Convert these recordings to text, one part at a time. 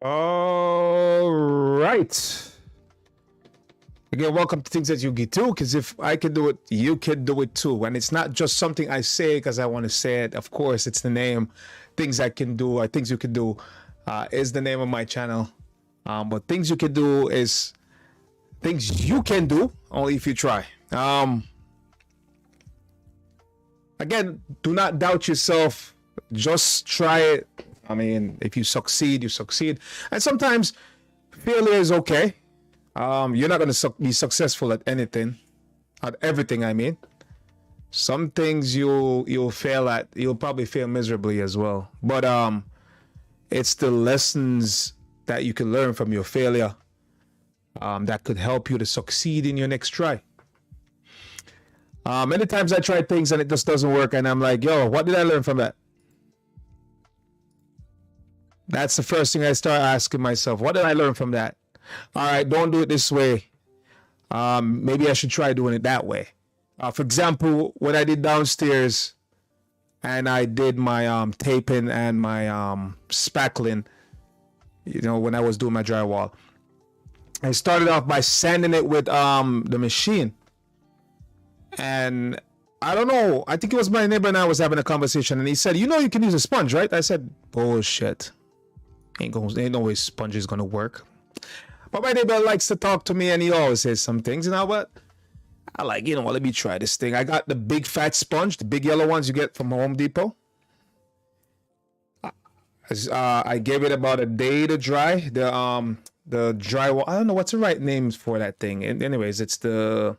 All right. Again, welcome to Things That You Get To, because if I can do it, you can do it too. And it's not just something I say because I want to say it. Of course, it's the name. Things I can do, or Things You Can Do, is the name of my channel. But Things You Can Do is things you can do only if you try. Again, do not doubt yourself. Just try it. I mean, if you succeed, you succeed. And sometimes failure is okay. You're not going to be successful at anything, at everything, I mean. Some things you'll fail at, you'll probably fail miserably as well. But it's the lessons that you can learn from your failure that could help you to succeed in your next try. Many times I try things and it just doesn't work, and I'm like, yo, what did I learn from that? That's the first thing I start asking myself. What did I learn from that? All right, don't do it this way. Maybe I should try doing it that way. For example, when I did downstairs and I did my taping and my spackling, you know, when I was doing my drywall, I started off by sanding it with the machine. And I don't know, I think it was my neighbor and I was having a conversation, and he said, you know, you can use a sponge, right? I said, bullshit. Ain't no way sponge is gonna work. But my neighbor likes to talk to me, and he always says some things. You know what? I like, you know what, let me try this thing. I got the big fat sponge, the big yellow ones you get from Home Depot. I gave it about a day to dry. The drywall, I don't know what's the right name for that thing. And anyways, it's the,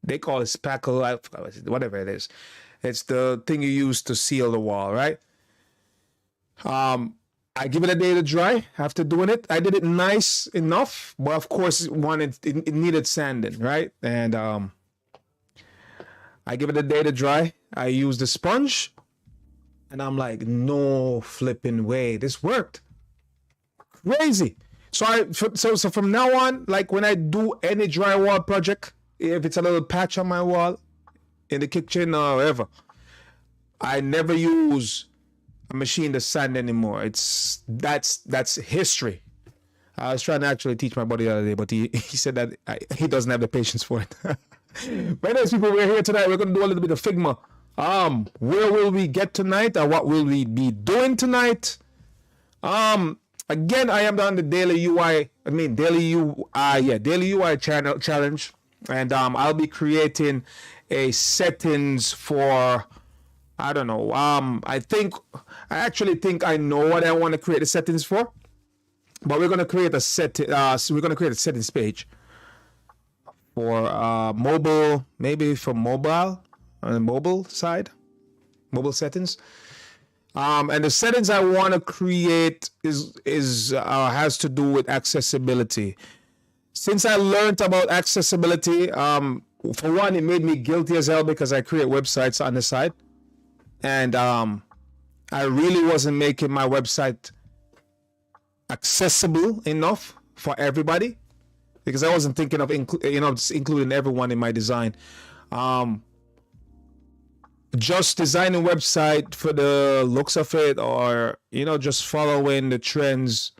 they call it spackle, I forgot whatever it is. It's the thing you use to seal the wall, right? I give it a day to dry after doing it. I did it nice enough, but of course it needed sanding, right? And I give it a day to dry. I use the sponge, and I'm like, no flipping way, this worked. Crazy. So from now on, like when I do any drywall project, if it's a little patch on my wall in the kitchen or wherever, I never use a machine to sand anymore. That's history. I was trying to actually teach my buddy the other day, but he said that he doesn't have the patience for it. But anyways, people, we're here tonight. We're going to do a little bit of Figma. Where will we get tonight, or what will we be doing tonight? Again, I am on the daily UI challenge, and I'll be creating a settings for, I don't know. I actually think I know what I want to create the settings for, but we're gonna create a settings page for mobile, maybe for mobile, on the mobile side, mobile settings. And the settings I want to create has to do with accessibility. Since I learned about accessibility, for one, it made me guilty as hell because I create websites on the side. And I really wasn't making my website accessible enough for everybody, because I wasn't thinking of including everyone in my design. Just designing a website for the looks of it, or just following the trends.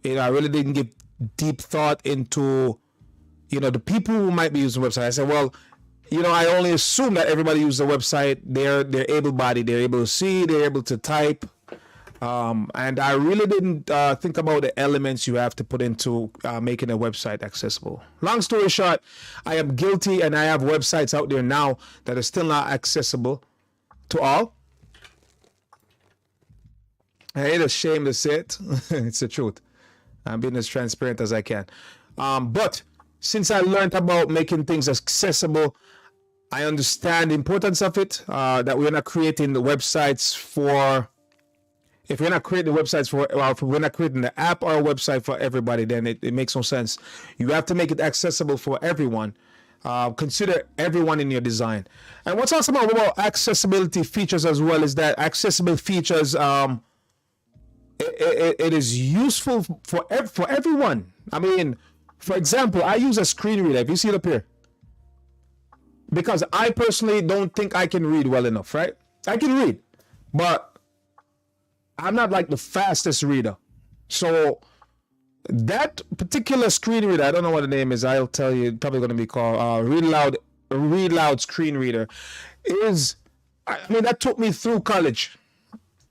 I really didn't give deep thought into the people who might be using the website. I said, well, I only assume that everybody uses the website. They're able-bodied. They're able to see. They're able to type. And I really didn't think about the elements you have to put into making a website accessible. Long story short, I am guilty, and I have websites out there now that are still not accessible to all. I ain't ashamed to say it. It's the truth. I'm being as transparent as I can. But since I learned about making things accessible, I understand the importance of it, that we're not creating the websites for, if we're not creating the websites for, or if we're not creating the app or a website for everybody, then it makes no sense. You have to make it accessible for everyone. Consider everyone in your design. And what's awesome about accessibility features as well is that accessible features, it is useful for everyone. I mean, for example, I use a screen reader. If you see it up here, because I personally don't think I can read well enough, right? I can read, but I'm not like the fastest reader. So that particular screen reader, I don't know what the name is. I'll tell you. It's probably going to be called Read Loud screen reader. I mean, that took me through college.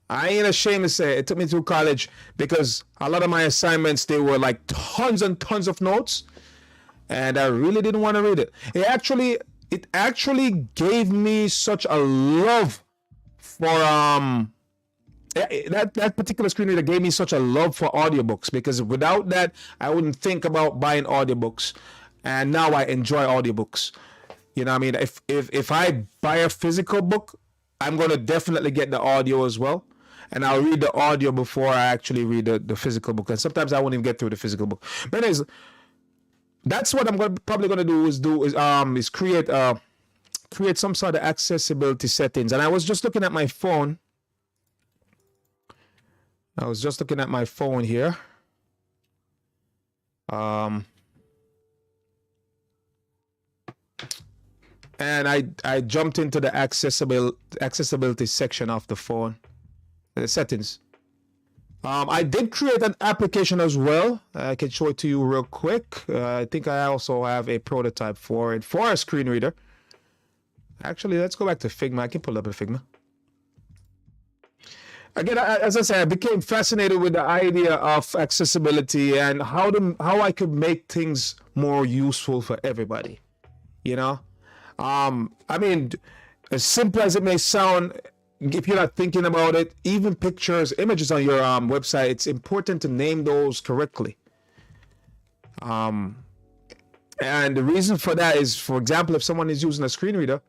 I ain't ashamed to say it took me through college because a lot of my assignments, they were like tons and tons of notes, and I really didn't want to read it. It actually gave me such a love for that particular screen reader gave me such a love for audiobooks, because without that I wouldn't think about buying audiobooks, and now I enjoy audiobooks. You know what I mean? If I buy a physical book, I'm gonna definitely get the audio as well, and I'll read the audio before I actually read the physical book. And sometimes I won't even get through the physical book. But anyways, that's what I'm probably gonna do is create some sort of accessibility settings. And I was just looking at my phone. I was just looking at my phone here. And I jumped into the accessibility section of the phone, the settings. I did create an application as well. I can show it to you real quick. I think I also have a prototype for it, for a screen reader. Actually, let's go back to Figma. I can pull up a Figma. Again, as I said, I became fascinated with the idea of accessibility and how I could make things more useful for everybody. You know, I mean, as simple as it may sound, if you're not thinking about it, even pictures, images on your website, it's important to name those correctly. And the reason for that is, for example, if someone is using a screen reader,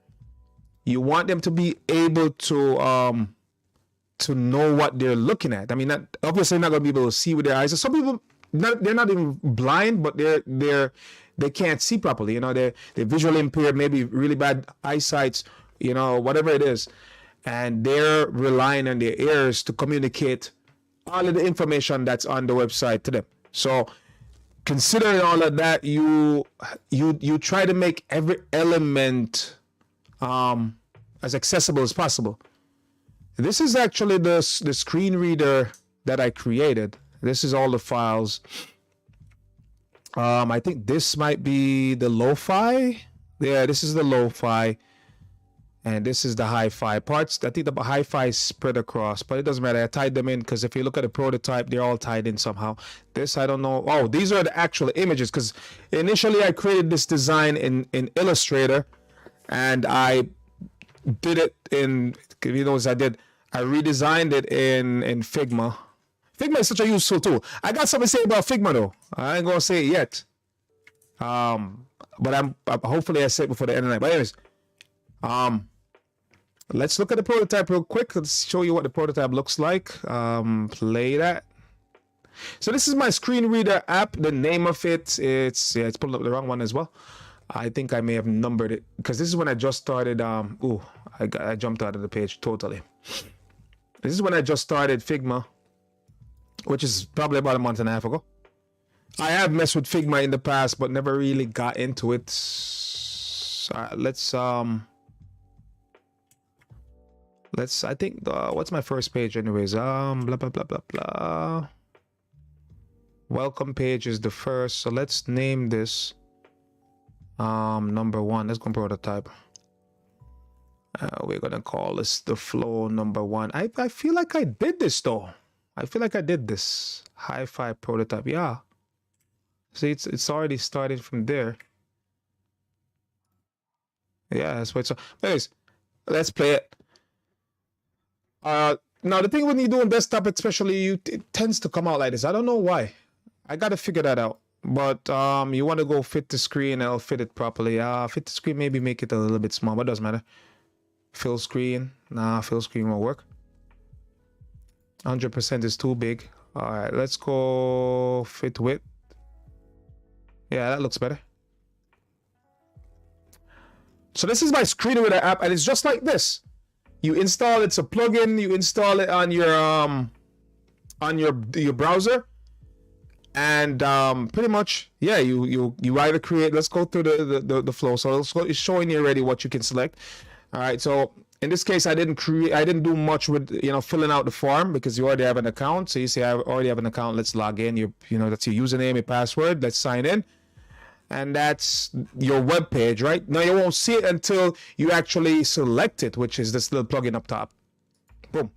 you want them to be able to know what they're looking at. I mean, obviously not going to be able to see with their eyes. Some people, they're not even blind, but they can't see properly. You know, they're visually impaired, maybe really bad eyesight, you know, whatever it is. And they're relying on their ears to communicate all of the information that's on the website to them. So considering all of that, you try to make every element as accessible as possible. This is actually the screen reader that I created. This is all the files. I think this might be the lo-fi. Yeah, this is the lo-fi. And this is the hi-fi parts. I think the hi-fi is spread across, but it doesn't matter. I tied them in because if you look at the prototype, they're all tied in somehow. This, I don't know. Oh, these are the actual images, because initially I created this design in Illustrator, and I did it in, you know, I redesigned it in Figma. Figma is such a useful tool. I got something to say about Figma though. I ain't gonna say it yet. But I'm hopefully I say it before the end of the night. But anyways, let's look at the prototype real quick. Let's show you what the prototype looks like. Play that. So this is my screen reader app. The name of it, it's pulling up the wrong one as well. I think I may have numbered it because this is when I just started. I jumped out of the page totally. This is when I just started Figma, which is probably about a month and a half ago. I have messed with Figma in the past, but never really got into it. Let's I think what's my first page anyways? Blah blah blah blah blah. Welcome page is the first, so let's name this number 1. Let's go prototype. We're gonna call this the flow number 1. I feel like I did this though. I feel like I did this hi-fi prototype. Yeah. See, it's already started from there. Yeah, that's what it's. Anyways, let's play it. Now the thing when you do on desktop, especially, it tends to come out like this. I don't know why. I gotta figure that out. But you want to go fit the screen, it'll fit it properly. Fit the screen, maybe make it a little bit small, but it doesn't matter. Fill screen. Nah, fill screen won't work. 100% is too big. All right, let's go fit width. Yeah, that looks better. So this is my screen reader app, and it's just like this. You install it's a plugin. You install it on your browser, and pretty much, yeah, you either create. Let's go through the flow. So it's showing you already what you can select. All right, so In this case, I didn't do much with, filling out the form because you already have an account. So you say I already have an account. Let's log in. That's your username, your password. Let's sign in. And that's your web page, right? Now you won't see it until you actually select it, which is this little plugin up top. Boom.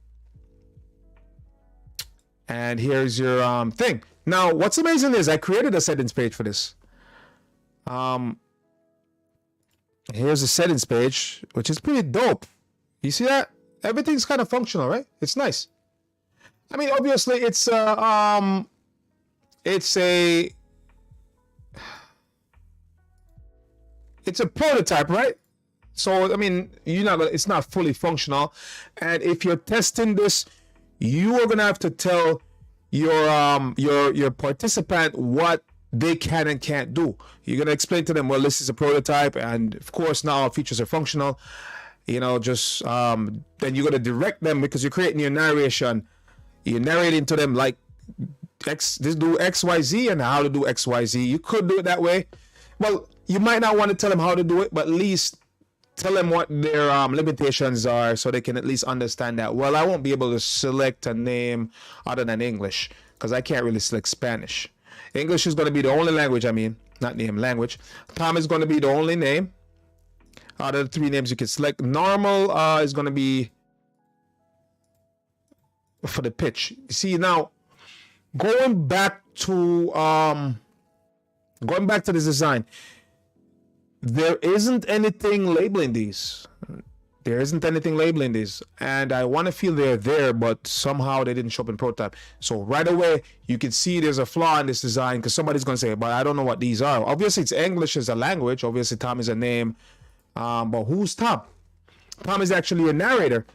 And here's your thing. Now, what's amazing is I created a settings page for this. Here's the settings page, which is pretty dope. You see that? Everything's kind of functional, right? It's nice. I mean, obviously, it's a prototype, right? So I mean, it's not fully functional, and if you're testing this, you are gonna have to tell your participant what they can and can't do. You're gonna explain to them, well, this is a prototype, and of course now our features are functional. Then you're gonna direct them because you're creating your narration. You're narrating to them like this do XYZ and how to do XYZ. You could do it that way. Well, you might not want to tell them how to do it, but at least tell them what their limitations are so they can at least understand that. Well, I won't be able to select a name other than English because I can't really select Spanish. English is going to be the only language, not name, language. Tom is going to be the only name. Out of the 3 names you can select. Normal is going to be for the pitch. See, now, going back to this design, there isn't anything labeling these. And I want to feel they're there, but somehow they didn't show up in prototype. So right away, you can see there's a flaw in this design because somebody's going to say, but I don't know what these are. Obviously, it's English as a language. Obviously, Tom is a name. But who's Tom? Tom is actually a narrator.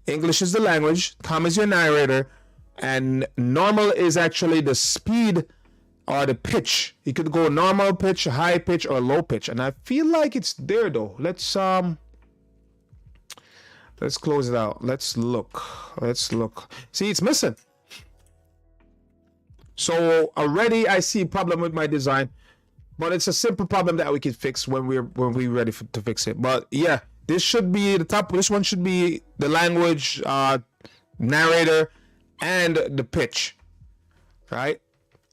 English is the language. Tom is your narrator. And normal is actually the speed or the pitch. You could go normal pitch, high pitch, or low pitch. And I feel like it's there though. Let's close it out. Let's look. See, it's missing. So already I see a problem with my design, but it's a simple problem that we can fix when we're ready to fix it. But yeah, this should be the top. This one should be the language, narrator, and the pitch, right?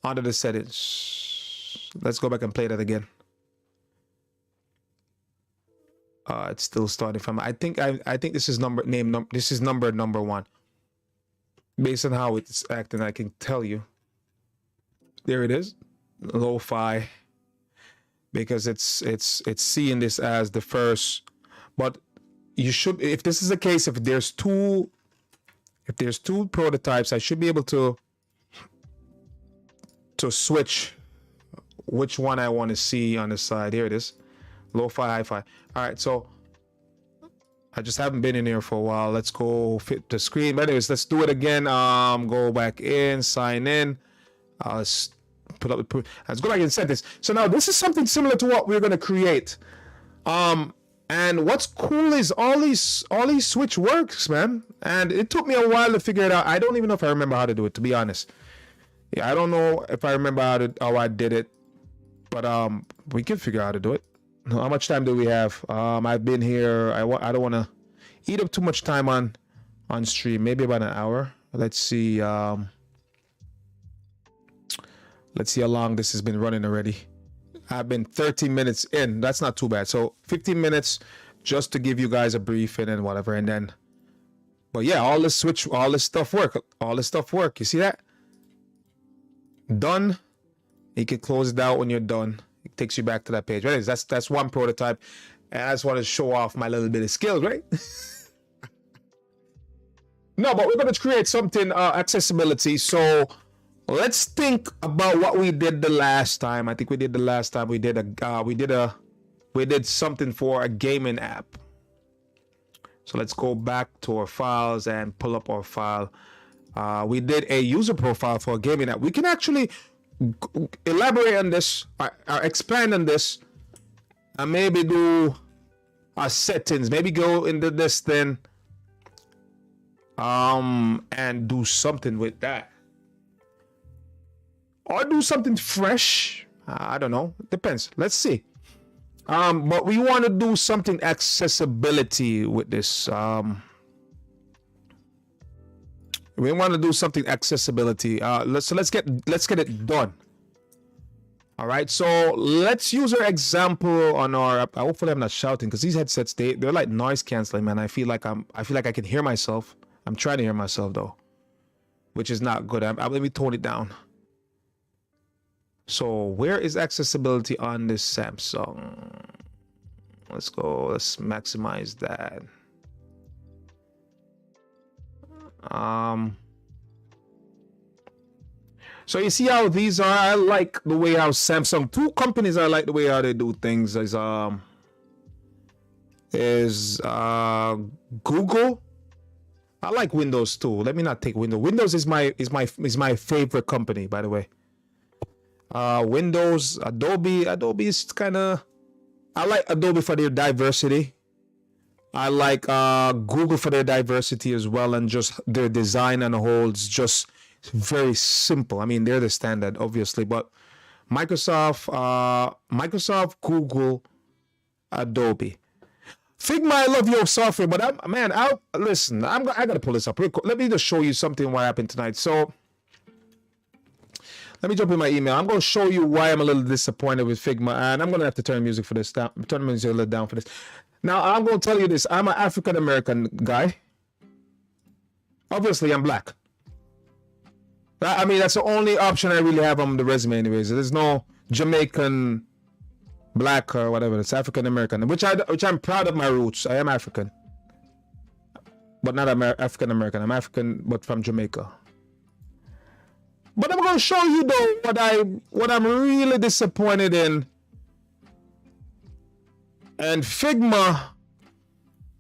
Under the settings. Let's go back and play that again. It's still starting from. I think this is number 1. Based on how it's acting, I can tell you. There it is, lo-fi. Because it's seeing this as the first, but you should, if this is the case, if there's two prototypes, I should be able to switch which one I want to see on the side. Here it is, lo-fi, hi-fi. All right, so I just haven't been in here for a while. Let's go fit the screen. But anyways, let's do it again. Go back in, sign in. Let's put up the. Let's go back and set this. So now this is something similar to what we're gonna create. And what's cool is all these switch works, man. And it took me a while to figure it out. I don't even know if I remember how to do it, to be honest. Yeah, I don't know if I remember how I did it, but we can figure out how to do it. How much time do we have? I've been here. I don't want to eat up too much time on stream. Maybe about an hour. Let's see. Let's see how long this has been running already. I've been 13 minutes in. That's not too bad. So 15 minutes just to give you guys a briefing and whatever. And then, but yeah, all this stuff work. You see that? Done. You can close it out when you're done. It takes you back to that page. Right? That's one prototype. And I just want to show off my little bit of skills, right? No, but we're going to create something, accessibility. So let's think about what we did the last time. I think we did the last time we did something for a gaming app. So let's go back to our files and pull up our file. We did a user profile for a gaming app. We can actually elaborate on this, or expand on this, and maybe do settings. Maybe go into this then, and do something with that. Or do something fresh. I don't know. Depends. Let's see. But we want to do something accessibility with this. We want to do something accessibility. Let's get it done. All right, so let's use our example on our. Hopefully, I'm not shouting because these headsets they're like noise canceling, man. I feel like I can hear myself. I'm trying to hear myself though, which is not good. Let me tone it down. So where is accessibility on this Samsung? Let's go. Let's maximize that. So you see how these are. I like the way how Samsung. Two companies I like the way how they do things is Google. I like Windows too. Let me not take Windows. Windows is my favorite company, by the way. Windows, Adobe is kind of. I like Adobe for their diversity. I like Google for their diversity as well, and just their design on the whole is just very simple. I mean, they're the standard, obviously, but Microsoft, Google, Adobe. Figma, I love your software, but listen, I gotta pull this up real quick. Let me just show you something what happened tonight. So let me jump in my email. I'm gonna show you why I'm a little disappointed with Figma, and I'm gonna have to turn music for this down. Turn the music a little down for this. Now I'm gonna tell you this. I'm an African American guy. Obviously, I'm black. I mean, that's the only option I really have on the resume, anyways. There's no Jamaican, black, or whatever. It's African American, which I'm proud of my roots. I am African, but not African American. I'm African, but from Jamaica. But I'm gonna show you though what I'm really disappointed in. And Figma,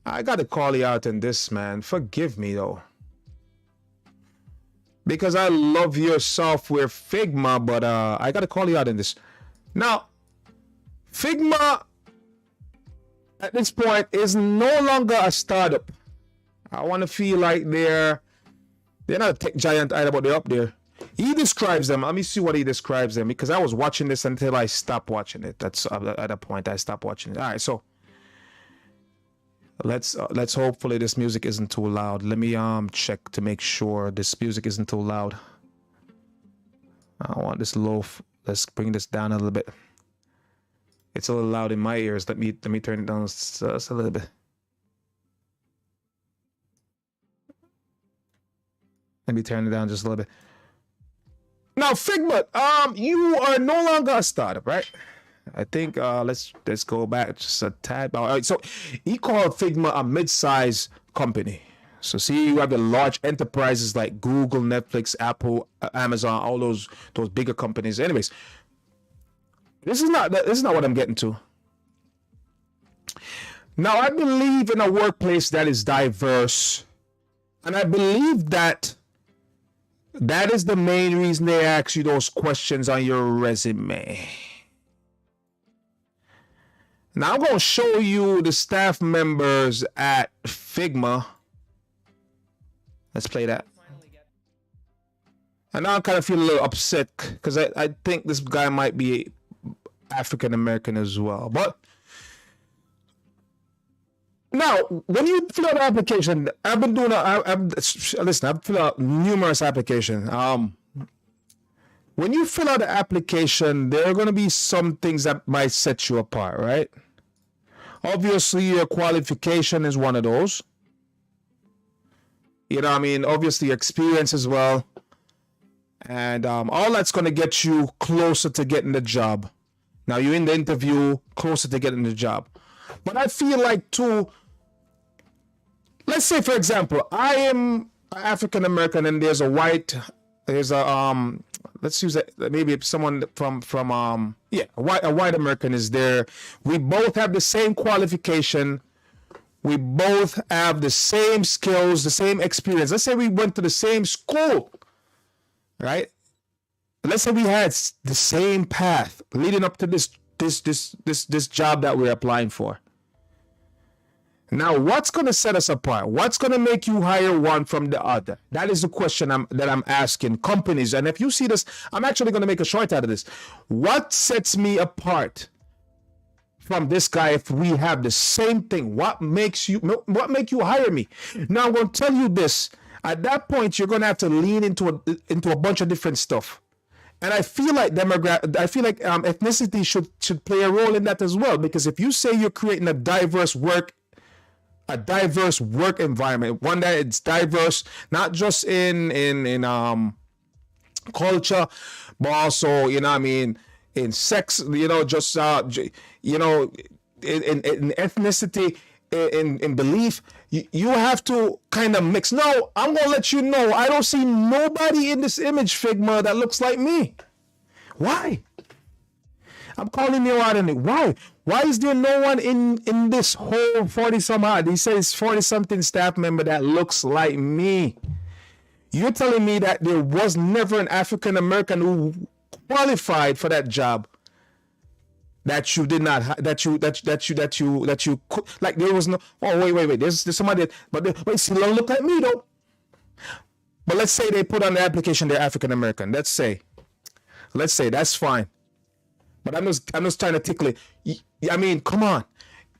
I gotta call you out in this, man. Forgive me though, because I love your software, Figma, but I gotta call you out in this. Now, Figma at this point is no longer a startup. I want to feel like they're not a tech giant either, but they're up there. He describes them. Let me see what he describes them, because I was watching this until I stopped watching it. That's at a point I stopped watching it. All right, so let's hopefully this music isn't too loud. Let me check to make sure this music isn't too loud. I want this low. Let's bring this down a little bit. It's a little loud in my ears. Let me turn it down just a little bit. Let me turn it down just a little bit. Now, Figma, you are no longer a startup, right? I think let's go back just a tad. All right, so he called Figma a mid-size company. So see, you have the large enterprises like Google, Netflix, Apple, Amazon, all those bigger companies. Anyways, this is not what I'm getting to. Now, I believe in a workplace that is diverse, and I believe that is the main reason they ask you those questions on your resume. Now I'm going to show you the staff members at Figma. Let's play that. And now I kind of feel a little upset because I think this guy might be African American as well. But now, when you fill out an application, I've been doing. Listen, I've filled out numerous applications. When you fill out an application, there are going to be some things that might set you apart, right? Obviously, your qualification is one of those. You know what I mean? Obviously, experience as well. And all that's going to get you closer to getting the job. Now, you're in the interview, closer to getting the job. But I feel like, too, let's say, for example, I am African American and there's a white, let's use that, maybe someone from a white American is there. We both have the same qualification. We both have the same skills, the same experience. Let's say we went to the same school, right? Let's say we had the same path leading up to this job that we're applying for. Now, what's going to set us apart? What's going to make you hire one from the other? That is the question that I'm asking companies. And if you see this, I'm actually going to make a short out of this. What sets me apart from this guy if we have the same thing? What make you hire me? Now I'm going to tell you this. At that point, you're going to have to lean into a bunch of different stuff. And I feel like ethnicity should play a role in that as well. Because if you say you're creating a diverse work environment, one that it's diverse, not just in culture, but also, you know what I mean, in sex, you know, just you know, in ethnicity, in belief, you have to kind of mix. No, I'm gonna let you know, I don't see nobody in this image, Figma, that looks like me. Why? I'm calling you out on it. Why? Why is there no one in this whole 40 some odd? He says 40 something staff member that looks like me. You're telling me that there was never an African American who qualified for that job, that you did not that you like, there was no. Oh, wait, there's somebody, but see, don't look like me though. But let's say they put on the application they're African American. Let's say that's fine. But I'm just trying to tickle it. I mean, come on.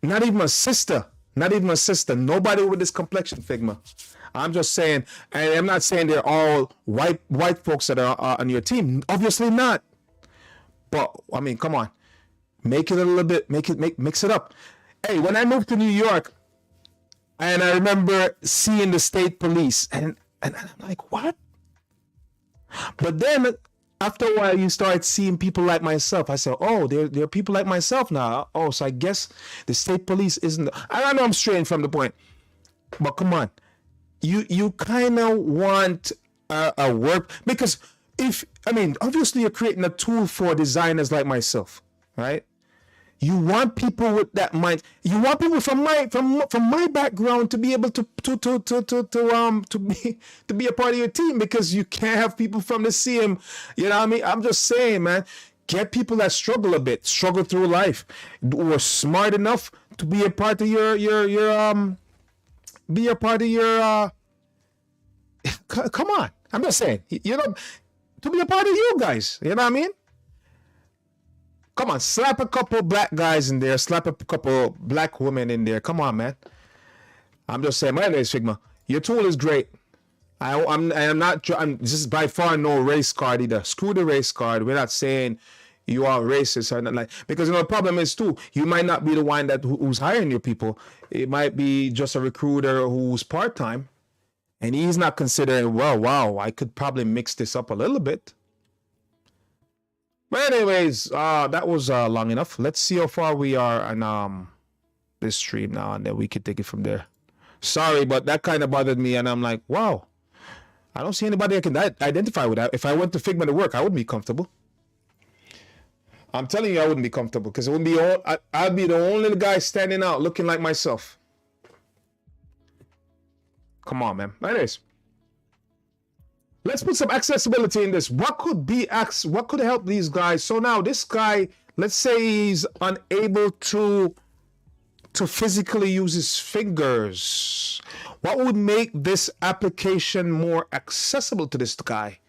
Not even a sister. Nobody with this complexion, Figma. I'm just saying, and I'm not saying they're all white folks that are on your team. Obviously not. But I mean, come on. Make it a little bit, mix it up. Hey, when I moved to New York, and I remember seeing the state police, and I'm like, what? But then after a while, you start seeing people like myself. I said, oh, there are people like myself now. Oh, so I guess the state police isn't. I know I'm straying from the point, but come on, you kind of want a work, because obviously you're creating a tool for designers like myself, right? You want people with that mind. You want people from my background to be able to be a part of your team, because you can't have people from the same. You know what I mean? I'm just saying, man. Get people that struggle through life, who are smart enough to be a part of your come on. I'm just saying, you know, to be a part of you guys. You know what I mean? Come on, slap a couple black guys in there, slap a couple black women in there. Come on, man. I'm just saying, my name is Figma. Your tool is great. I'm this is by far no race card either. Screw the race card. We're not saying you are racist or nothing, like, because, you know, the problem is too, you might not be the one who's hiring your people. It might be just a recruiter who's part-time, and he's not considering, well, wow, I could probably mix this up a little bit. But anyways, that was long enough. Let's see how far we are on this stream now, and then we can take it from there. Sorry, but that kind of bothered me, and I'm like, wow, I don't see anybody I can identify with that. If I went to Figma to work, I wouldn't be comfortable. I'm telling you, I wouldn't be comfortable, because it wouldn't be I'd be the only guy standing out looking like myself. Come on, man. Anyways, let's put some accessibility in this. What could help these guys? So now this guy, let's say he's unable to physically use his fingers. What would make this application more accessible to this guy?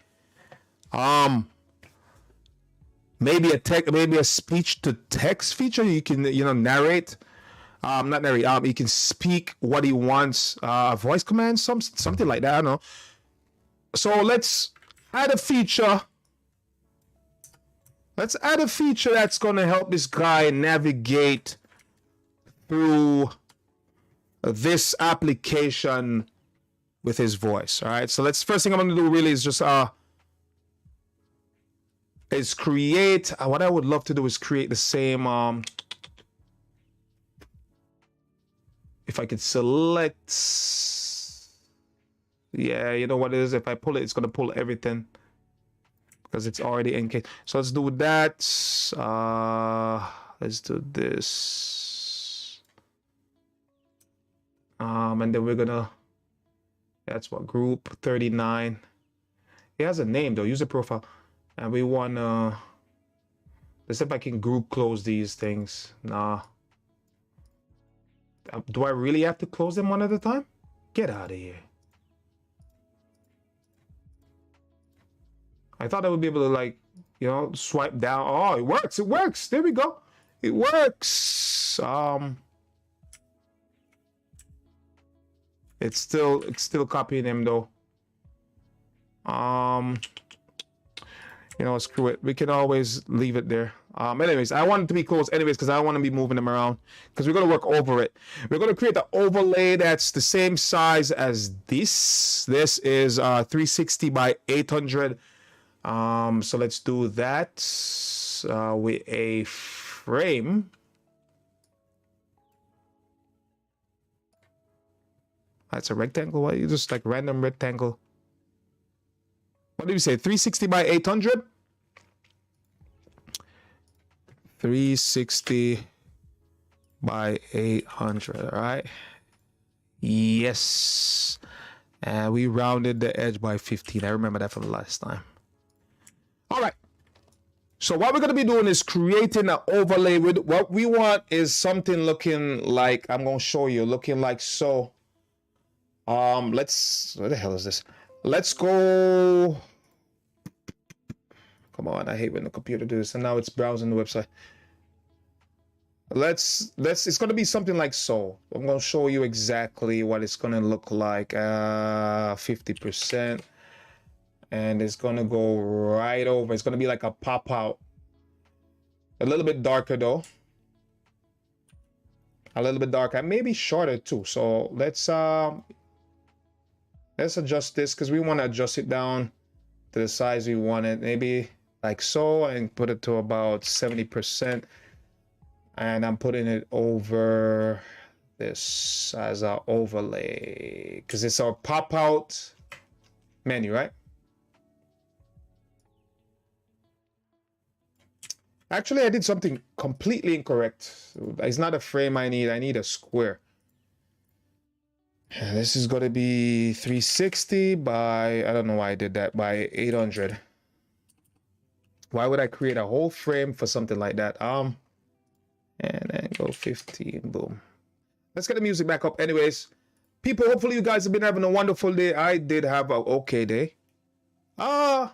Maybe a speech to text feature. You can, you know, narrate. Not narrate. He can speak what he wants. Voice commands, something like that. I don't know. So let's add a feature. Let's add a feature that's going to help this guy navigate through this application with his voice. All right. So first thing I'm going to do really is just create. What I would love to do is create the same. If I could select. Yeah, you know what it is? If I pull it, it's going to pull everything, because it's already in case. So let's do that. Let's do this. And then we're going to, that's what, group 39. It has a name though, user profile. And we want to, let's see if I can group close these things. Nah. Do I really have to close them one at a time? Get out of here. I thought I would be able to, like, you know, swipe down. Oh, it works. There we go. It works. It's still copying him though. You know, screw it. We can always leave it there. Anyways, I want it to be closed anyways because I don't want to be moving them around because we're going to work over it. We're going to create the overlay that's the same size as this. This is 360 by 800. So let's do that with a frame. That's a rectangle. Why you just like random rectangle? What did we say? 360 by 800? 360 by 800, all right? Yes. And we rounded the edge by 15. I remember that from the last time. All right. So what we're going to be doing is creating an overlay. With what we want is something looking like, I'm going to show you, looking like so. Let's, what the hell is this? Let's go. Come on, I hate when the computer does this. And now it's browsing the website. Let's it's going to be something like so. I'm going to show you exactly what it's going to look like. 50%. And it's going to go right over. It's going to be like a pop out. A little bit darker though. A little bit darker. Maybe shorter too. So let's adjust this because we want to adjust it down to the size we want it. Maybe like so, and put it to about 70%. And I'm putting it over this as our overlay because it's our pop out menu, right? Actually, I did something completely incorrect. It's not a frame I need a square. And this is going to be 360 by, I don't know why I did that, by 800. Why would I create a whole frame for something like that? And then go 15, boom. Let's get the music back up anyways. People, hopefully you guys have been having a wonderful day. I did have an okay day. I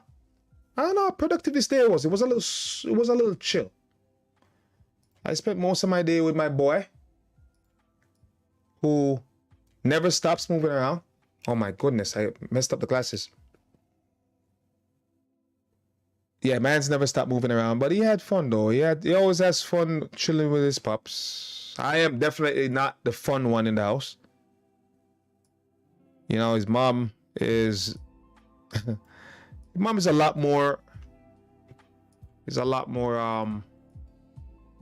don't know how productive this day was. It was a little chill. I spent most of my day with my boy, who never stops moving around. Oh my goodness, I messed up the glasses. Yeah, man's never stopped moving around, but he had fun though. He always has fun chilling with his pups. I am definitely not the fun one in the house. You know, his mom is his mom is a lot more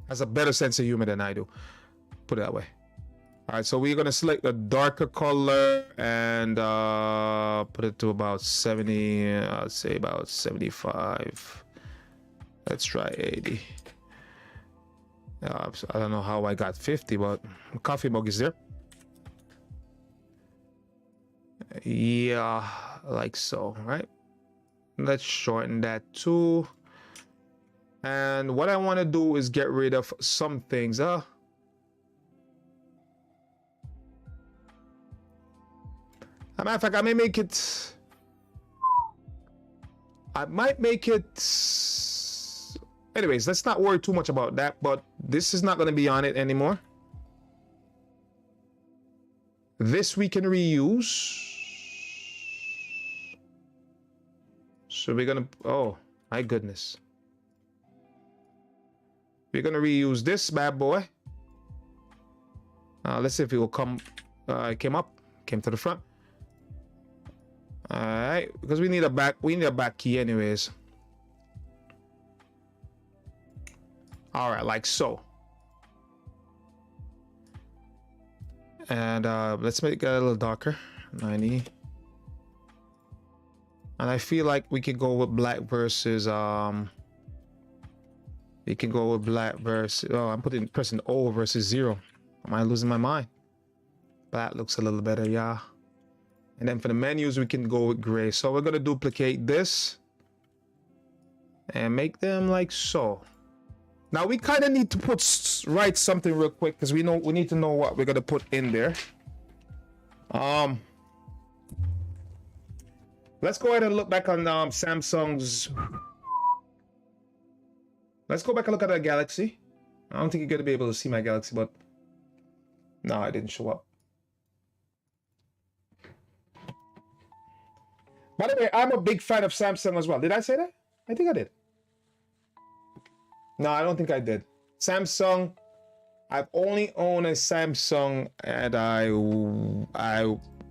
has a better sense of humor than I do. Put it that way. All right, so we're gonna select a darker color and put it to about 70. I'd say about 75. Let's try 80. I don't know how I got 50, but the coffee mug is there. Yeah, like so, right? Let's shorten that too. And what I want to do is get rid of some things. As a matter of fact, I might make it. Anyways, let's not worry too much about that. But this is not going to be on it anymore. This we can reuse. So we're going to. Oh, my goodness. We're going to reuse this bad boy. Let's see if it will come. It came to the front. All right, because we need a back key anyways. All right, like so. And let's make it a little darker, 90. And I feel like we could go with black versus we can go with black versus, oh, I'm pressing O versus 0. Am I losing my mind? Black looks a little better, yeah. And then for the menus, we can go with gray. So we're going to duplicate this and make them like so. Now we kind of need to write something real quick because we need to know what we're going to put in there. Let's go ahead and look back on Samsung's. Let's go back and look at the Galaxy. I don't think you're gonna be able to see my Galaxy, but no, it didn't show up. By the way, I'm a big fan of Samsung as well. Did I say that? I think I did. No, I don't think I did. Samsung, I've only owned a Samsung, and I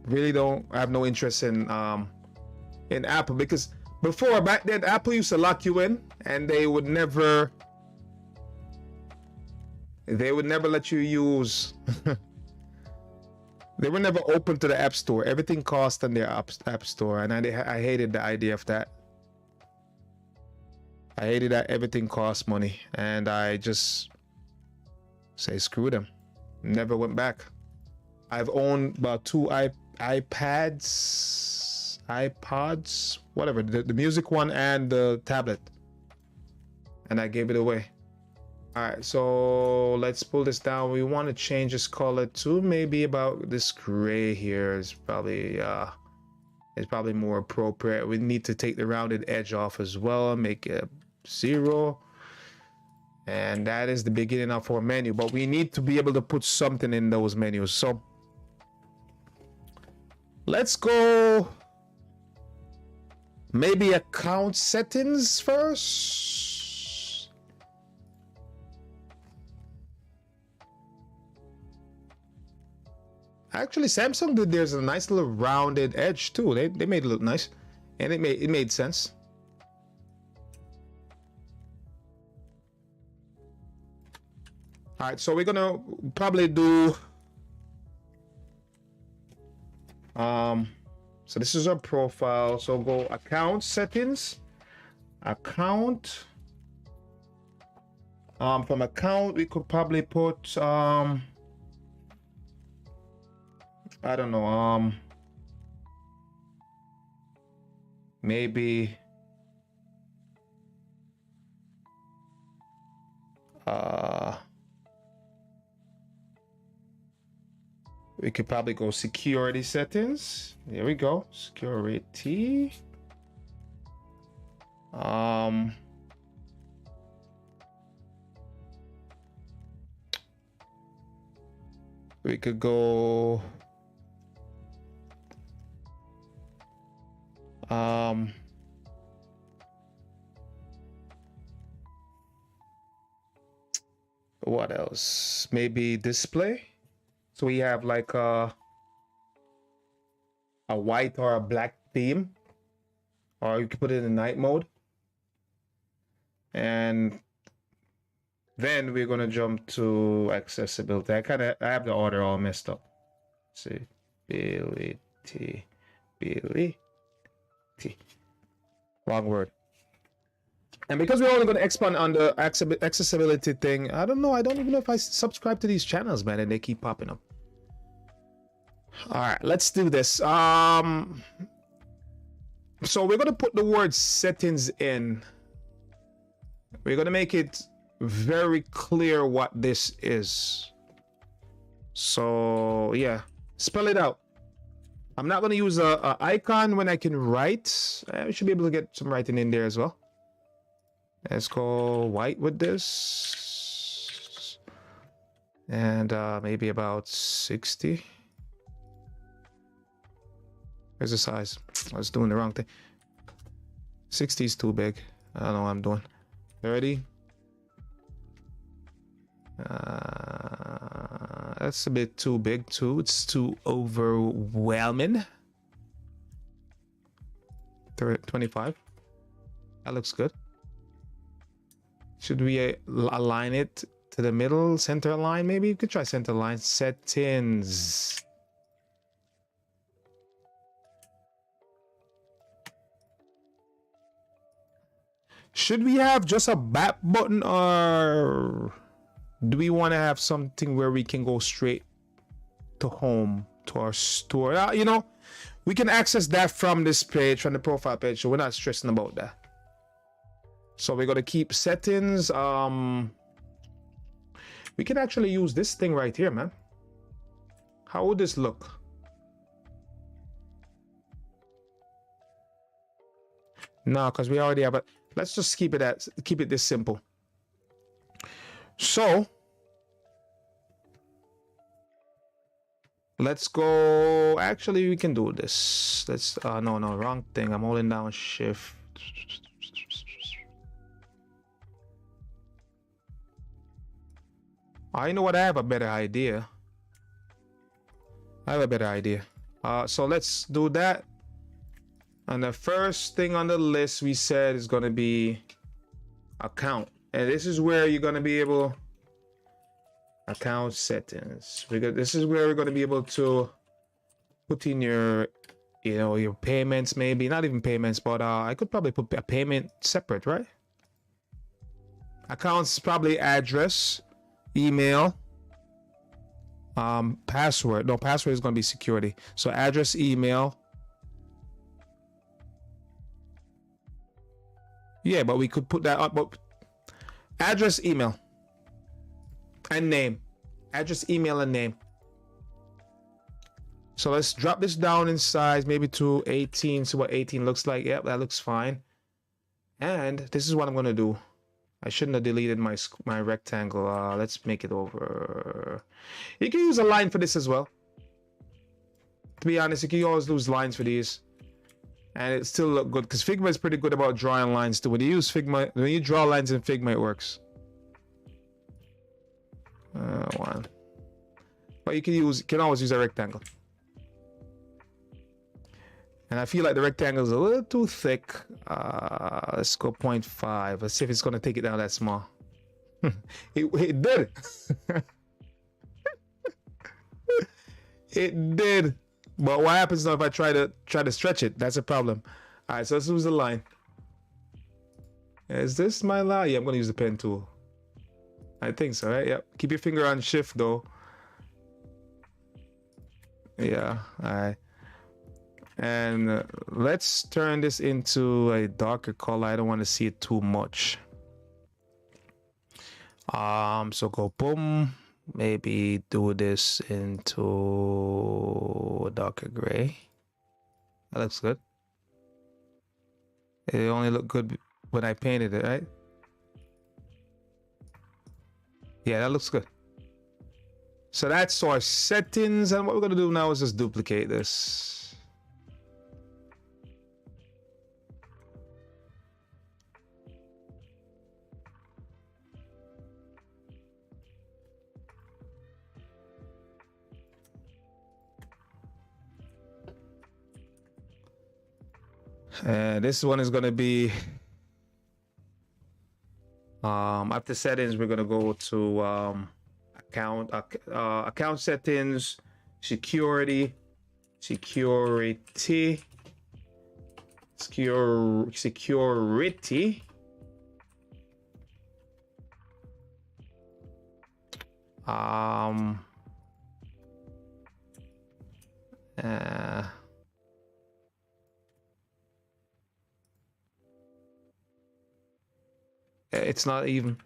really don't have no interest in Apple, because before, back then, Apple used to lock you in, and they would never let you use they were never open to the App Store. Everything cost on their App Store, and I hated the idea of that. I hated that everything cost money, and I just say screw them. Never went back. I've owned about 2 iPods, whatever, the music one and the tablet, and I gave it away. All right, so let's pull this down. We want to change this color to maybe about this gray here is probably more appropriate. We need to take the rounded edge off as well, make it 0. And that is the beginning of our menu, but we need to be able to put something in those menus. So let's go maybe account settings first. Actually, Samsung did, there's a nice little rounded edge too. They made it look nice, and it made sense. All right, so we're gonna probably do so this is our profile. So go account settings, account. From account we could probably put I don't know, maybe we could probably go security settings. There we go, security. We could go what else? Maybe display. So we have like a white or a black theme, or you can put it in night mode. And then we're gonna jump to accessibility. I have the order all messed up. Let's see, ability. Wrong word. And because we're only going to expand on the accessibility thing, I don't know. I don't even know if I subscribe to these channels, man, and they keep popping up. All right, let's do this. So we're going to put the word settings in. We're going to make it very clear what this is. So yeah, spell it out. I'm not going to use a icon when I can write. I should be able to get some writing in there as well. Let's go white with this. And maybe about 60. Here's the size. I was doing the wrong thing. 60 is too big. I don't know what I'm doing. 30. That's a bit too big too. It's too overwhelming. 25. That looks good. Should we align it to the middle, center line? Maybe you could try center line. Settings. Should we have just a back button, or do we want to have something where we can go straight to home, to our store? You know, we can access that from this page, from the profile page, so we're not stressing about that. So we're going to keep settings. We can actually use this thing right here, man. How would this look? No, because we already have it. Let's just keep it this simple. So let's go. Actually, we can do this. Let's no, wrong thing. I'm holding down shift. I know what, I have a better idea. So let's do that. And the first thing on the list we said is going to be account. And this is where you're going to be able, account settings. This is where we're going to be able to put in your, you know, your payments, maybe not even payments, but I could probably put a payment separate, right? Accounts, probably address, email, password. No, password is going to be security. So address, email. Yeah, but we could put that up. But address, email, and name. Address, email, and name. So let's drop this down in size, maybe to 18. See what 18 looks like. Yep, that looks fine. And this is what I'm gonna do. I shouldn't have deleted my rectangle. Let's make it over. You can use a line for this as well. To be honest, you can always use lines for these, and it still look good because Figma is pretty good about drawing lines too. When you use Figma, when you draw lines in Figma, it works. One. But you can always use a rectangle. And I feel like the rectangle is a little too thick. Let's go 0.5. Let's see if it's going to take it down that small. It did. It did. But what happens now if I try to stretch it? That's a problem. All right, so let's use the line. Is this my line? Yeah, I'm going to use the pen tool. I think so, right? Yep. Keep your finger on shift though. Yeah, all right. And let's turn this into a darker color. I don't want to see it too much. So go boom. Maybe do this into a darker gray. That looks good. It only looked good when I painted it, right? Yeah, that looks good. So that's our settings, and what we're gonna do now is just duplicate this. This one is gonna be after settings. We're gonna go to account settings, security. It's not even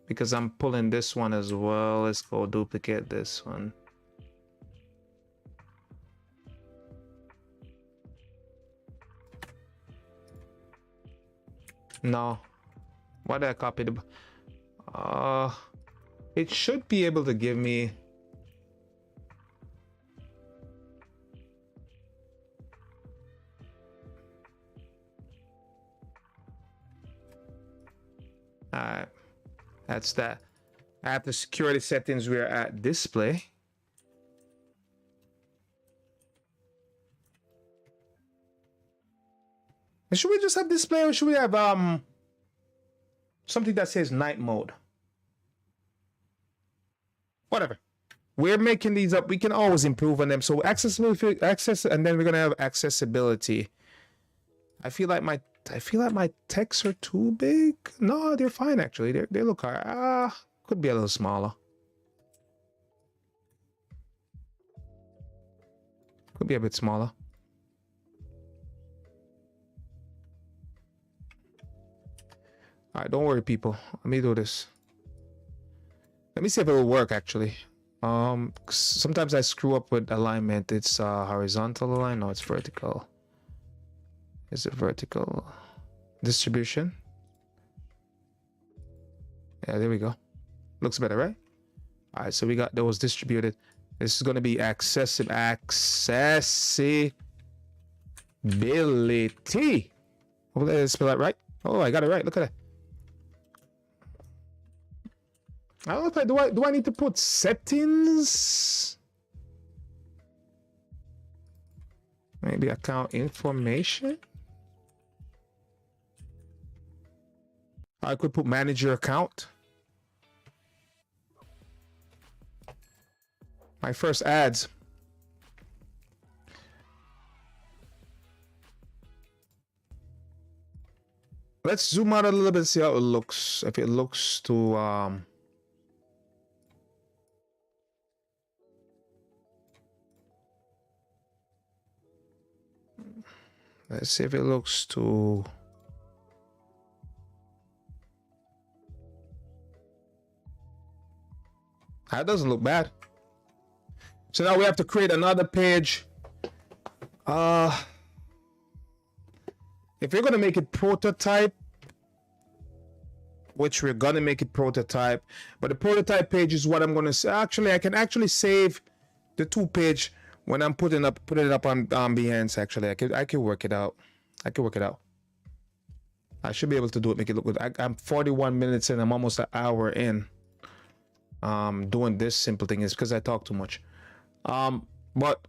because I'm pulling this one as well. Let's go duplicate this one. No, why did I copy the? It should be able to give me. Alright, that's that. At the security settings, we're at display. And should we just have display, or should we have something that says night mode? Whatever. We're making these up. We can always improve on them. So accessibility, and then we're gonna have accessibility. I feel like my texts are too big. No, they're fine actually. They look hard. Could be a little smaller. Could be a bit smaller. All right, don't worry, people. Let me do this. Let me see if it will work actually. Sometimes I screw up with alignment. It's horizontal line. No, it's vertical. Is it vertical? Distribution. Yeah, there we go. Looks better, right? All right, so we got those distributed. This is going to be accessibility. Hopefully I spell that right. Oh, I got it right. Look at that. I don't know if do I need to put settings? Maybe account information. I could put manager account. My first ads. Let's zoom out a little bit, see how it looks. If it looks to let's see if it looks to that doesn't look bad. So now we have to create another page. If you're gonna make it prototype, which we're gonna make it prototype, but the prototype page is what I'm gonna say. Actually, I can actually save the 2-page when I'm putting it up on Behance. Actually, I can work it out. I should be able to do it, make it look good. I'm 41 minutes in. I'm almost an hour in. Doing this simple thing is because I talk too much. But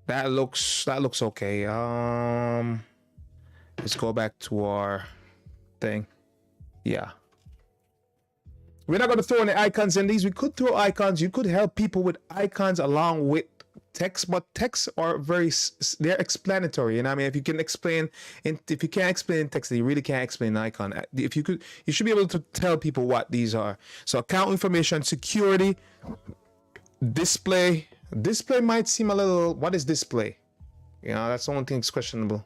that looks okay. Let's go back to our thing. Yeah. We're not going to throw any icons in these. We could throw icons. You could help people with icons along with text, but texts are they're explanatory. You know what I mean? If you can explain, if you can't explain in text, then you really can't explain an icon. If you could, you should be able to tell people what these are. So account information, security, display. Display might seem a little, what is display? You know, that's the only thing that's questionable.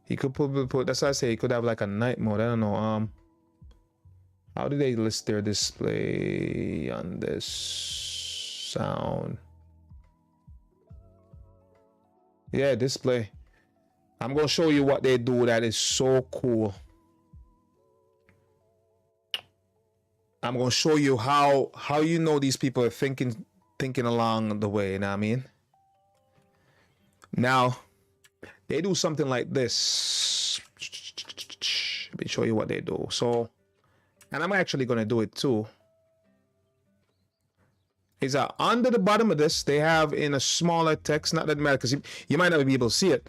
He could put, that's why I say he could have like a night mode. I don't know. How do they list their display on this sound? Yeah, display. I'm gonna show you what they do that is so cool. I'm gonna show you how you know these people are thinking along the way, you know what I mean? Now, they do something like this. Let me show you what they do. So, and I'm actually gonna do it too. Is that under the bottom of this, they have in a smaller text, not that matter, because you might not be able to see it.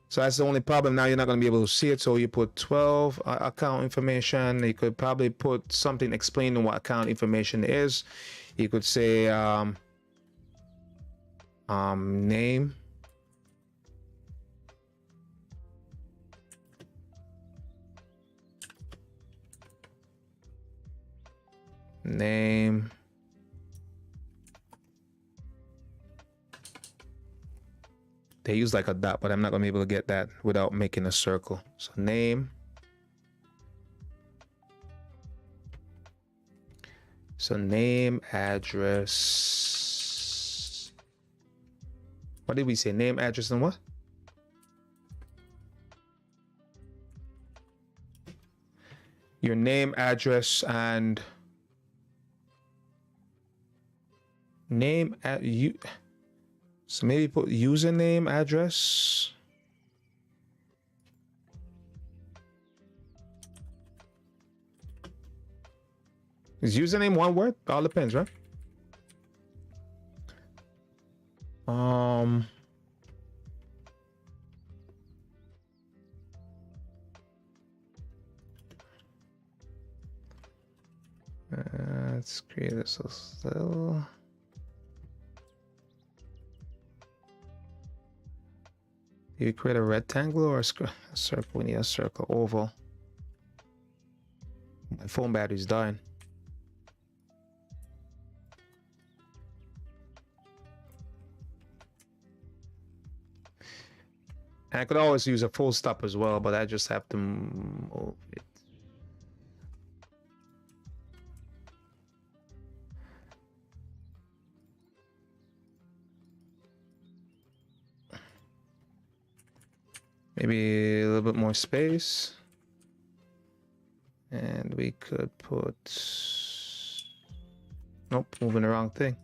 So that's the only problem. Now you're not going to be able to see it. So you put 12 account information. You could probably put something explaining what account information is. You could say name. Name. They use like a dot, but I'm not gonna be able to get that without making a circle. So name. So name, address. What did we say? Name, address, and what? Your name, address, and name at you. So maybe put username, address. Is username one word? All depends, right? Let's create this little. You create a rectangle or a circle? We need a circle, oval. My phone battery's dying. And I could always use a full stop as well, but I just have to move it. Maybe a little bit more space. And we could put... Nope, moving the wrong thing.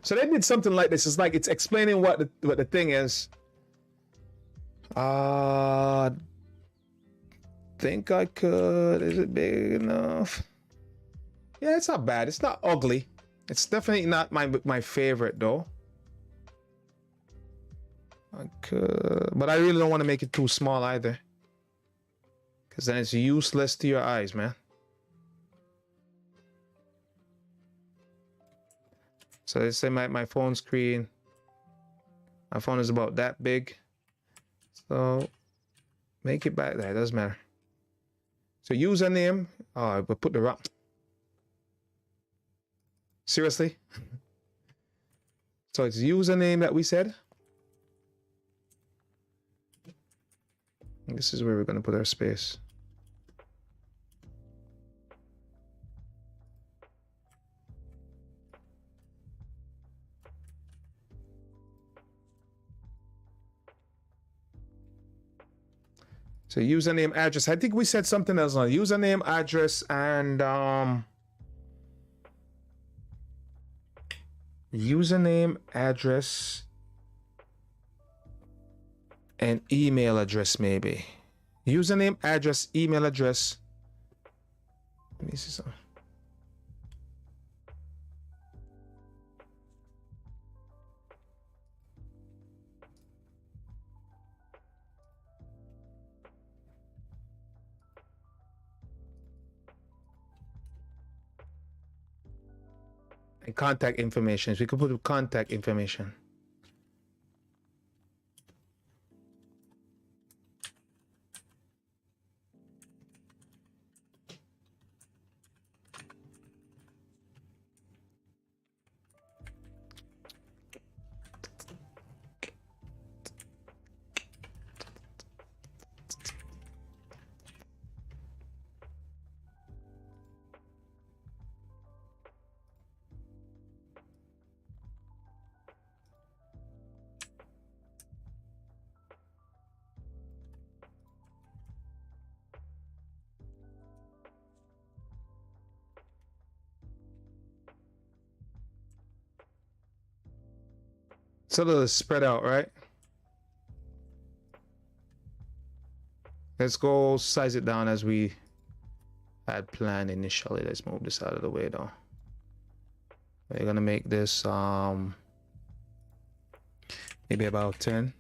So they did something like this. It's like it's explaining what the thing is. Think I could. Is it big enough? Yeah, it's not bad. It's not ugly. It's definitely not my favorite though. I could, but I really don't want to make it too small either, because then it's useless to your eyes, man. So let's say my phone screen. My phone is about that big. So make it back there. It doesn't matter. So username. Oh, I put the wrong. Seriously? So it's username that we said. This is where we're going to put our space. So username, address. I think we said something else on username, address, and username, address, and email address, maybe. Username, address, email address. Let me see something. And contact information. We could put contact information. It's a little spread out, right? Let's go size it down as we had planned initially. Let's move this out of the way though. We're gonna make this maybe about 10.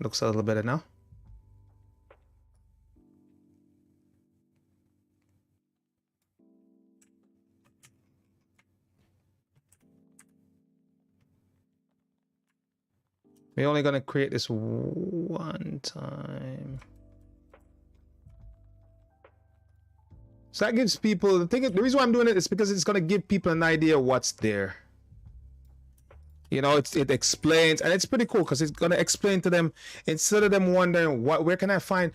Looks a little better now. We're only gonna create this one time. So that gives people the reason why I'm doing it is because it's gonna give people an idea what's there. You know, it explains, and it's pretty cool because it's gonna explain to them instead of them wondering where can I find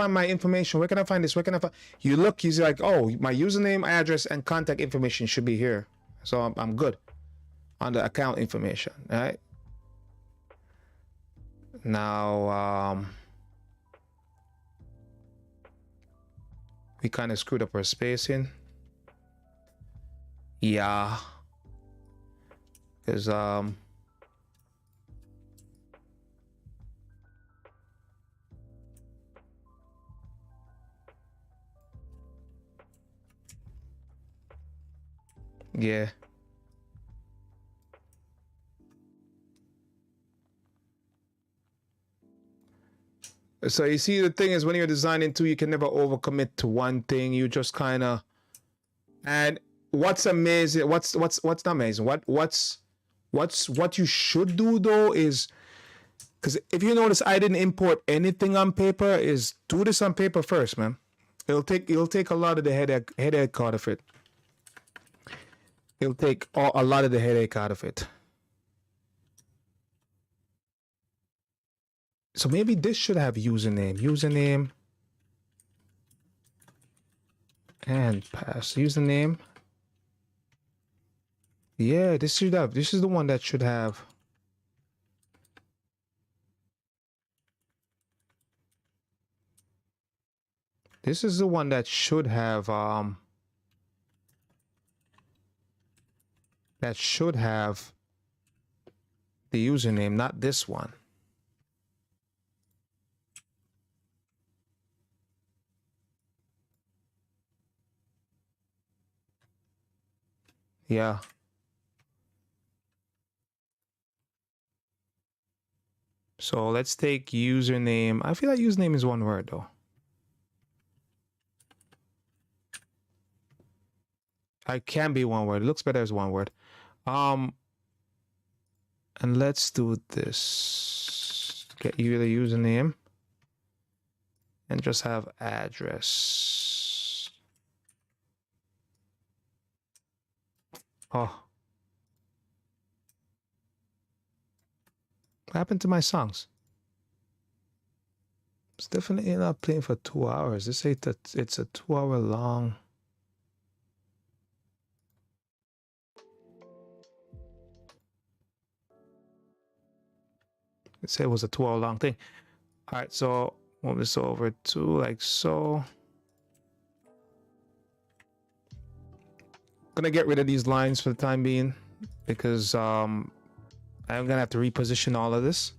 my information, where can I find this, where can I find. You look, he's like, oh, my username, address, and contact information should be here, so I'm good on the account information, all right? Now, we kind of screwed up our spacing. Yeah. Because, yeah. So you see, the thing is, when you're designing too, you can never overcommit to one thing. You just kind of, and what's amazing, what's not amazing, what you should do though is, because if you notice, I didn't import anything on paper. Is do this on paper first, man. It'll take a lot of the headache out of it. It'll take a lot of the headache out of it. So maybe this should have username, and pass username, Yeah, this should have. This is the one that should have. This is the one that should have. That should have the username, not this one. Yeah. So let's take username. I feel like username is one word though. It can be one word. It looks better as one word. And let's do this. Get you the username and just have address. Oh. What happened to my songs? It's definitely not playing for 2 hours. This ain't that it's a 2-hour long. It said it was a 2-hour long thing. All right, so move this over to like so. Gonna get rid of these lines for the time being because I'm gonna have to reposition all of this.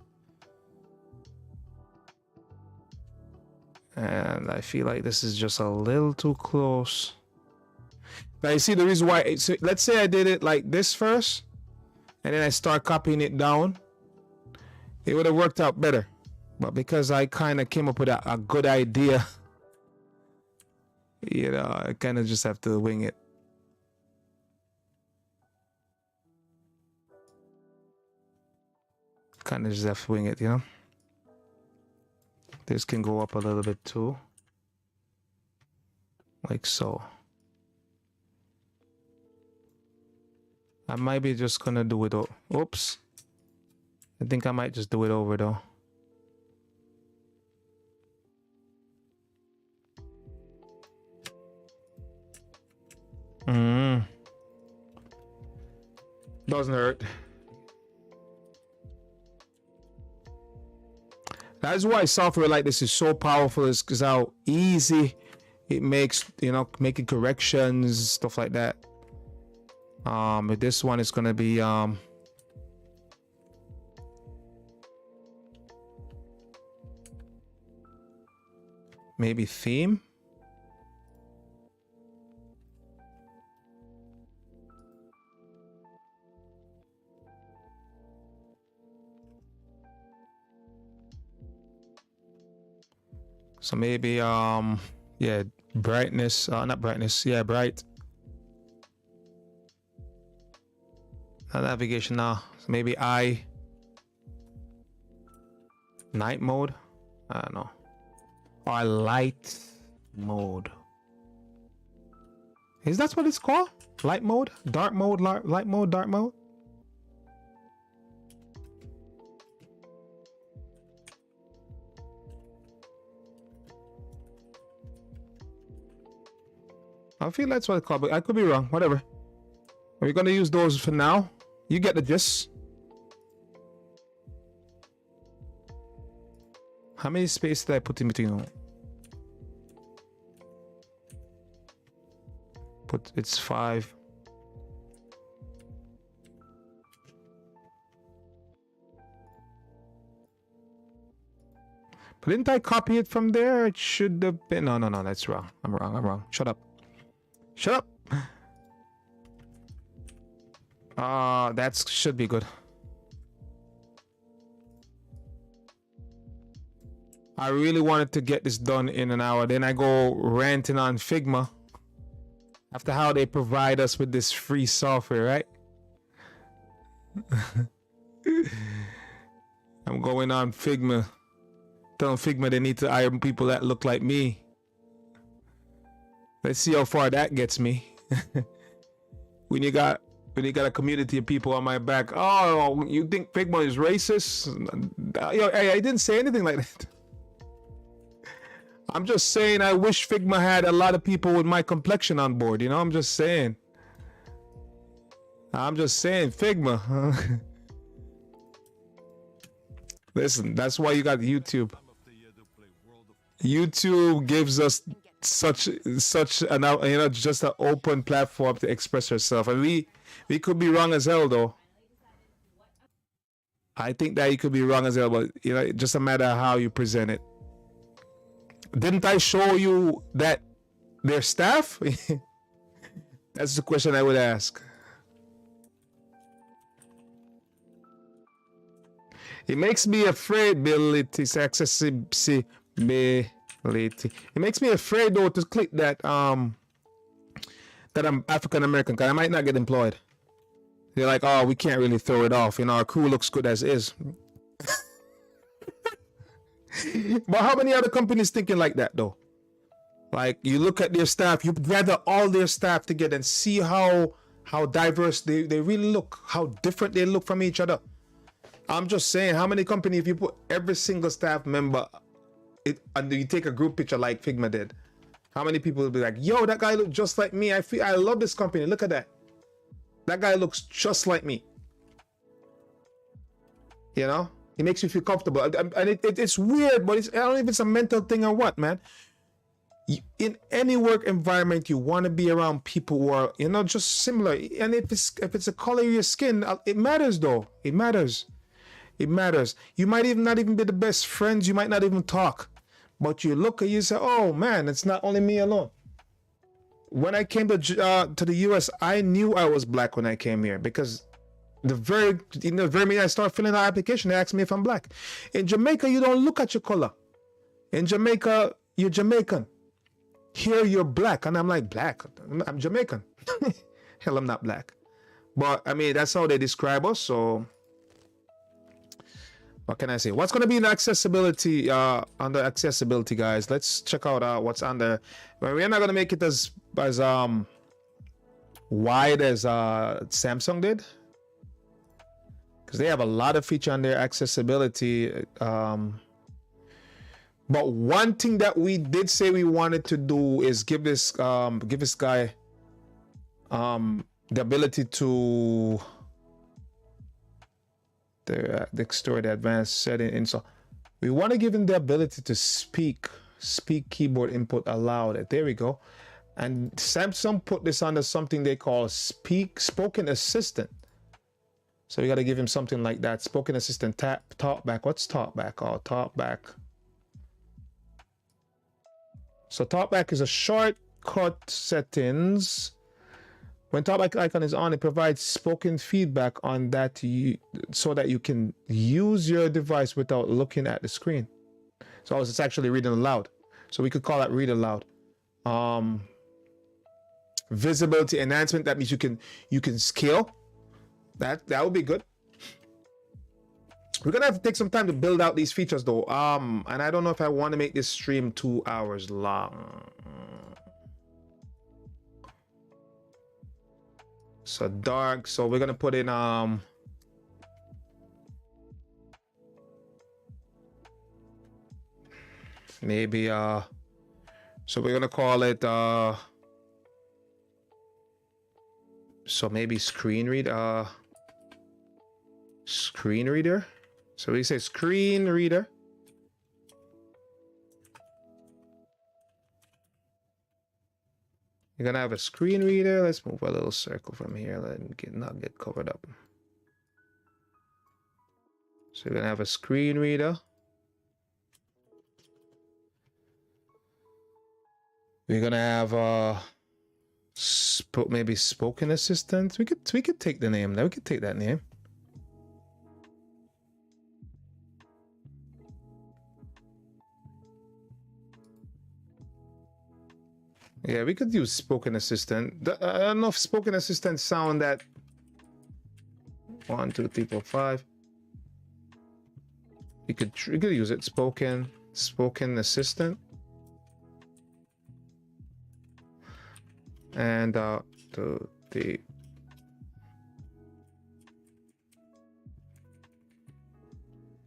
And I feel like this is just a little too close. Now you see the reason why. So let's say I did it like this first, and then I start copying it down. It would have worked out better. But because I kind of came up with a good idea, you know, I kind of just have to wing it. Kind of just have to wing it, you know. This can go up a little bit too. Like so. I might be just gonna do it. Oops. I think I might just do it over though. Doesn't hurt. That's why software like this is so powerful, is because how easy it makes, you know, making corrections, stuff like that. But this one is gonna be maybe theme. So maybe yeah, brightness, not brightness, yeah, bright. Navigation now. So maybe night mode. I don't know. Or light mode. Is that what it's called? Light mode? Dark mode? Light mode? Dark mode? I feel that's what it's called, but I could be wrong. Whatever. We're gonna use those for now. You get the gist. How many space did I put in between? It's 5. But didn't I copy it from there? It should have been. No, that's wrong. I'm wrong. Shut up. That should be good. I really wanted to get this done in an hour. Then I go ranting on Figma after how they provide us with this free software, right? I'm going on Figma, telling Figma they need to hire people that look like me. Let's see how far that gets me. When you got a community of people on my back, oh, you think Figma is racist? Yo, hey, I didn't say anything like that. I'm just saying I wish Figma had a lot of people with my complexion on board, you know? I'm just saying. I'm just saying, Figma. Listen, that's why you got YouTube. YouTube gives us such an just an open platform to express yourself, and we could be wrong as hell though. I think that you could be wrong as hell, but it just a matter of how you present it. Didn't I show you that their staff? That's the question I would ask. It makes me afraid, ability, accessibility. It makes me afraid though to click that that I'm African American, because I might not get employed. They're like, oh, we can't really throw it off. Our crew looks good as is. But how many other companies thinking like that though? Like, you look at their staff, you gather all their staff together and see how diverse they really look, how different they look from each other. I'm just saying, how many companies, if you put every single staff member and you take a group picture like Figma did, how many people will be like, yo, that guy looks just like me. I love this company. Look at that. That guy looks just like me. He makes you feel comfortable. And it's weird, but I don't know if it's a mental thing or what, man. In any work environment, you want to be around people who are, just similar. And if it's a color of your skin, it matters though. It matters. It matters. You might even not even be the best friends. You might not even talk, but you look and you say, "Oh man, it's not only me alone." When I came to the US, I knew I was black when I came here, because the very minute I start filling out application, they ask me if I'm black. In Jamaica, you don't look at your color. In Jamaica, you're Jamaican. Here, you're black, and I'm like, black? I'm Jamaican. Hell, I'm not black. But I mean, that's how they describe us. So what can I say? What's going to be in accessibility, under accessibility, guys? Let's check out what's under. Well, we're not going to make it as wide as Samsung did, because they have a lot of feature on their accessibility. But one thing that we did say we wanted to do is give this guy the ability to extort the advanced setting. And so we want to give him the ability to speak keyboard input aloud. There we go. And Samsung put this under something they call spoken assistant. So we got to give him something like that. Spoken assistant, talkback. What's talkback? Oh, talkback. So talkback is a shortcut settings. When talkback icon is on, it provides spoken feedback on that so that you can use your device without looking at the screen. So it's actually reading aloud. So we could call that read aloud. Visibility enhancement, that means you can scale. That would be good. We're gonna have to take some time to build out these features though. And I don't know if I want to make this stream 2 hours long. So dark. So we're gonna put in maybe so we're gonna call it so maybe screen reader. So we say screen reader. You're gonna have a screen reader. Let's move a little circle from here. Let it not get covered up. So you're gonna have a screen reader. We're gonna have maybe spoken assistant. We could take the name. We could take that name. Yeah, we could use spoken assistant. I don't know if spoken assistant sound that 1, 2, 3, 4, 5. We could use it. Spoken assistant. And 2, 3.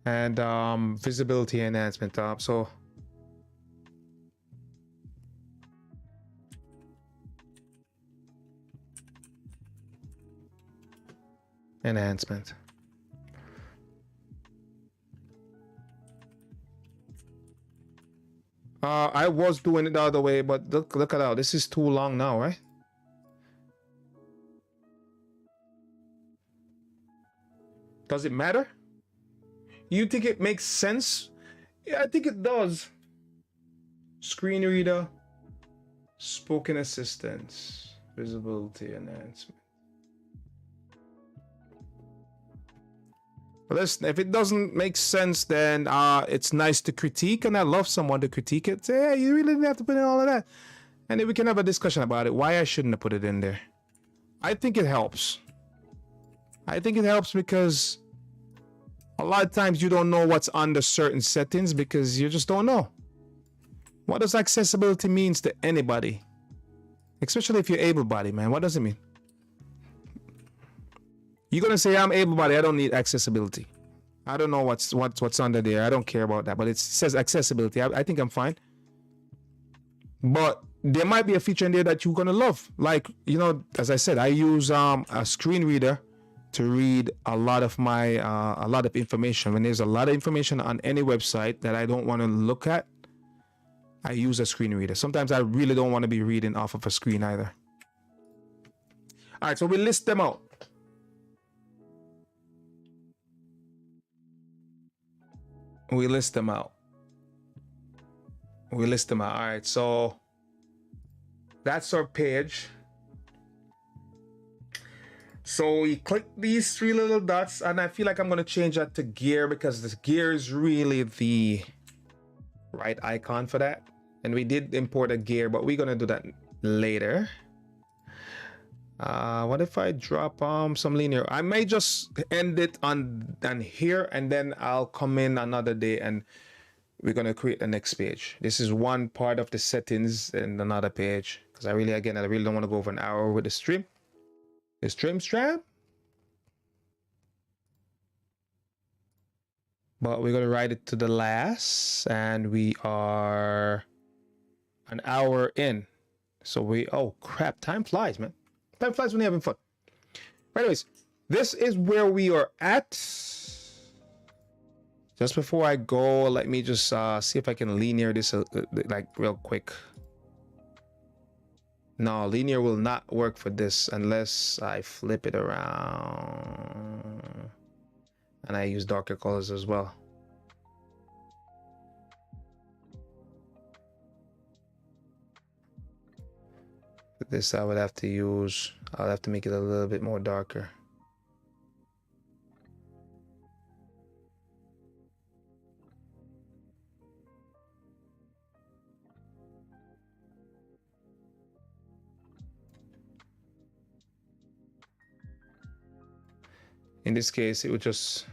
And visibility enhancement. So Enhancement. I was doing it the other way, but look at that. This is too long now, right? Does it matter? You think it makes sense? Yeah, I think it does. Screen reader, spoken assistance, visibility enhancement. Listen, if it doesn't make sense, then it's nice to critique, and I love someone to critique it. Say, hey, you really didn't have to put in all of that. And then we can have a discussion about it. Why I shouldn't have put it in there. I think it helps. I think it helps because a lot of times you don't know what's under certain settings because you just don't know. What does accessibility means to anybody? Especially if you're able-bodied, man. What does it mean? You're gonna say I'm able-bodied, I don't need accessibility. I don't know what's under there. I don't care about that. But it says accessibility. I think I'm fine. But there might be a feature in there that you're gonna love. Like, you know, as I said, I use a screen reader to read a lot of my a lot of information. When there's a lot of information on any website that I don't want to look at, I use a screen reader. Sometimes I really don't want to be reading off of a screen either. All right, so we list them out. We list them out. All right, so that's our page. So we click these three little dots, and I feel like I'm going to change that to gear because this gear is really the right icon for that. And we did import a gear, but we're going to do that later. What if I drop some linear? I may just end it on here, and then I'll come in another day and we're going to create the next page. This is one part of the settings in another page because I really don't want to go over an hour with the stream. The stream strap. But we're going to write it to the last, and we are an hour in. So oh crap, time flies, man. Time flies when you're having fun. But anyways, this is where we are at. Just before I go, let me just see if I can linear this like real quick. No, linear will not work for this unless I flip it around. And I use darker colors as well. This I'll have to make it a little bit more darker. In this case, it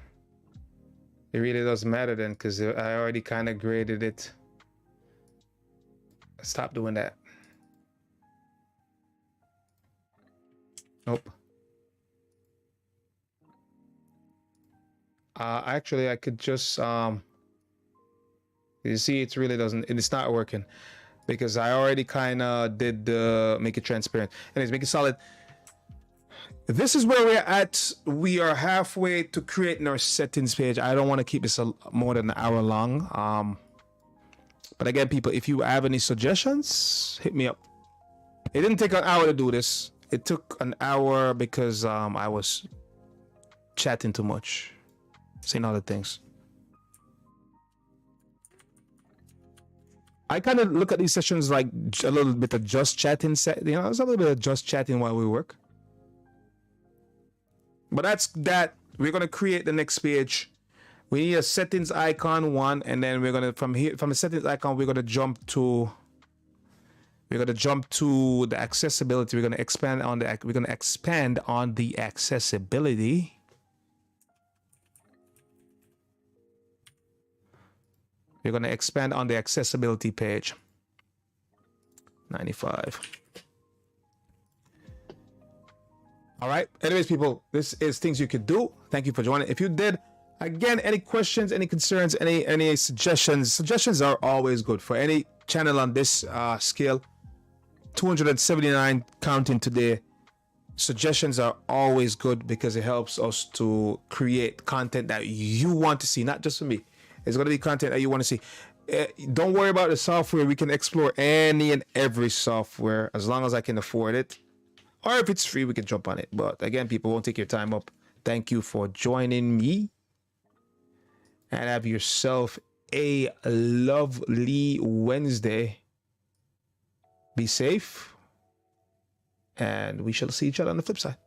really doesn't matter then because I already kind of graded it. Stop doing that. Nope. Actually, I could just you see, it's not working because I already kind of did make it transparent. Anyways, make it solid. This is where we're at. We are halfway to creating our settings page. I don't want to keep this more than an hour long. But again, people, if you have any suggestions, hit me up. It didn't take an hour to do this. It took an hour because I was chatting too much, saying other things. I kind of look at these sessions like a little bit of just chatting. You know, it's a little bit of just chatting while we work. But that's that. We're gonna create the next page. We need a settings icon one, and then we're gonna from the settings icon we're gonna jump to the accessibility. We're gonna expand on the accessibility. We're gonna expand on the accessibility page. 95. All right. Anyways, people, this is things you could do. Thank you for joining. If you did, again, any questions, any concerns, any suggestions? Suggestions are always good for any channel on this scale. 279 counting today. Suggestions are always good because it helps us to create content that you want to see, not just for me. It's going to be content that you want to see. Don't worry about the software. We can explore any and every software as long as I can afford it. Or if it's free, we can jump on it. But again, people, won't take your time up. Thank you for joining me. And have yourself a lovely Wednesday. Be safe. And we shall see each other on the flip side.